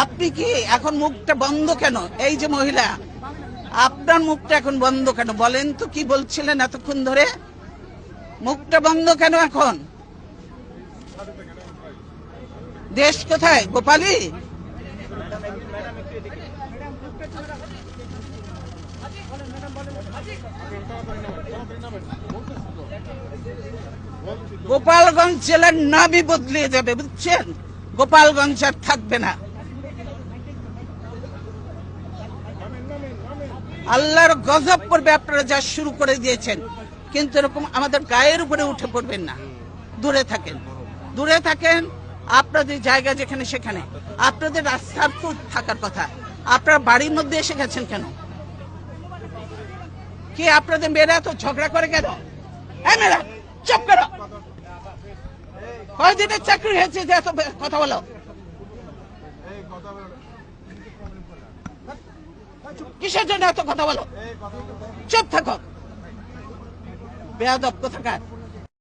আপনি কি এখন মুখটা বন্ধ কেন? এই যে মহিলা, আপনার মুখটা এখন বন্ধ কেন বলেন তো? কি বলছিলেন এতক্ষণ ধরে? মুখটা বন্ধ কেন এখন? দেশ কোথায়? গোপালী? গোপালগঞ্জ জেলার নামই বদলিয়ে যাবে, বুঝছেন? গোপালগঞ্জ আর থাকবে না। আল্লাহর গজব পড়বে আপনারা যা শুরু করে দিয়েছেন। কিন্তু এরকম আমাদের গায়ের উপরে উঠে পড়বেন না। দূরে থাকেন, দূরে থাকেন। আপনাদের জায়গা যেখানে সেখানে। আপনাদের রাস্তার তো থাকার কথা। আপনারা বাড়ির মধ্যে এসে গেছেন কেন? কি আপনাদের মেয়েরা তো ঝগড়া করে কেন? মেয়েরা চুপ করো। কয়দিনের চাকরি হয়েছে যে এত কথা বলো? কিসের জন্য এত কথা বলো? চুপ থাকো, বেয়াদব কোথাকার।